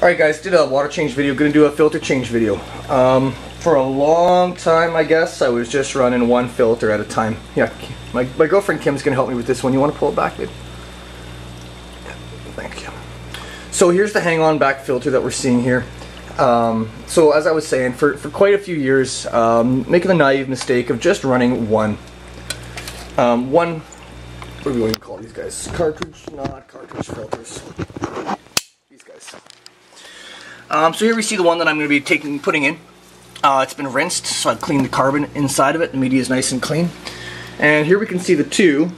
Alright guys, did a water change video, gonna do a filter change video. For a long time, I guess, I was just running one filter at a time. Yeah, my girlfriend Kim's gonna help me with this one. You wanna pull it back, babe? Thank you. So here's the hang-on back filter that we're seeing here. So as I was saying, for quite a few years, making the naive mistake of just running one, what are we going to call these guys? Cartridge, not cartridge filters. These guys. So here we see the one that I'm going to be putting in. It's been rinsed, so I've cleaned the carbon inside of it. The media is nice and clean. And here we can see the two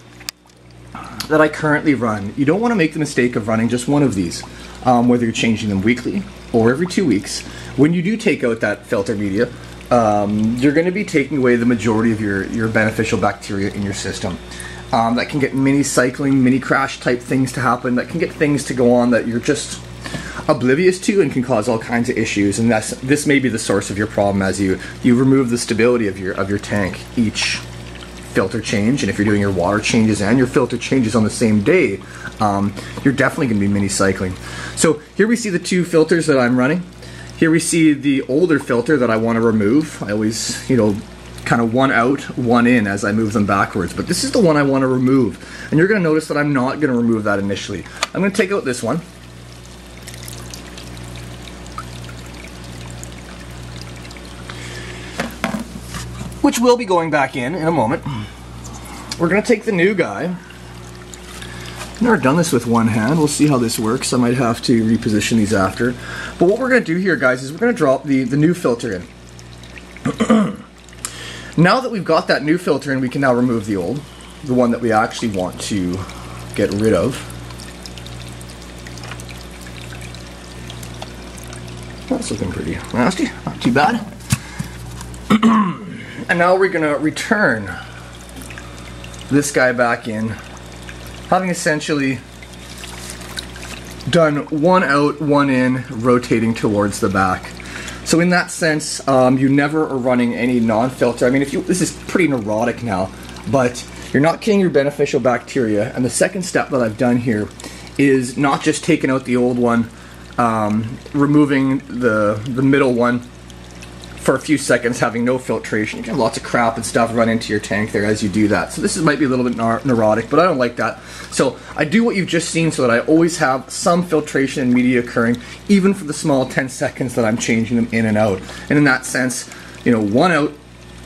that I currently run. You don't want to make the mistake of running just one of these, whether you're changing them weekly or every 2 weeks. When you do take out that filter media, you're going to be taking away the majority of your beneficial bacteria in your system. That can get mini cycling, mini crash type things to happen, that can get things to go on that you're just oblivious to and can cause all kinds of issues. And this may be the source of your problem as you remove the stability of your tank each filter change. And if you're doing your water changes and your filter changes on the same day, you're definitely going to be mini cycling. So here we see the two filters that I'm running. Here we see the older filter that I want to remove. I always, kind of one out, one in as I move them backwards. But this is the one I want to remove. And you're going to notice that I'm not going to remove that initially. I'm going to take out this one. Which will be going back in a moment. We're going to take the new guy. I've never done this with one hand. We'll see how this works. I might have to reposition these after. But what we're going to do here, guys, is we're going to drop the new filter in. Now that we've got that new filter in, we can now remove the old, the one that we actually want to get rid of. That's looking pretty nasty, not too bad. And now we're going to return this guy back in, having essentially done one out, one in, rotating towards the back. So in that sense, you never are running any non-filter. I mean, this is pretty neurotic now, but you're not killing your beneficial bacteria. And the second step that I've done here is not just taking out the old one, removing the middle one for a few seconds, having no filtration. You can have lots of crap and stuff run into your tank there as you do that. So this might be a little bit neurotic, but I don't like that. So I do what you've just seen so that I always have some filtration and media occurring, even for the small 10 seconds that I'm changing them in and out. And in that sense, one out,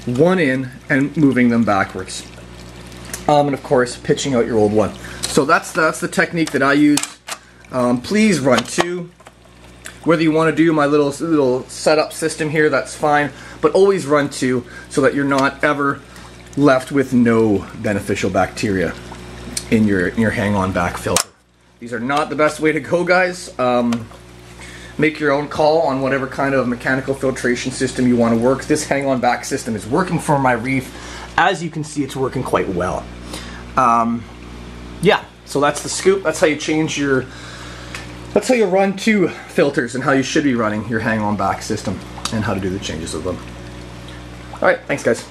one in, and moving them backwards. And of course, pitching out your old one. So that's the technique that I use. Please run two. Whether you want to do my little setup system here, that's fine, but always run two so that you're not ever left with no beneficial bacteria in your hang-on back filter. These are not the best way to go, guys. Make your own call on whatever kind of mechanical filtration system you want to work. This hang-on back system is working for my reef. As you can see, it's working quite well. Yeah, so that's the scoop. That's how you change your... That's how you run two filters and how you should be running your hang-on back system and how to do the changes of them. Alright, thanks guys.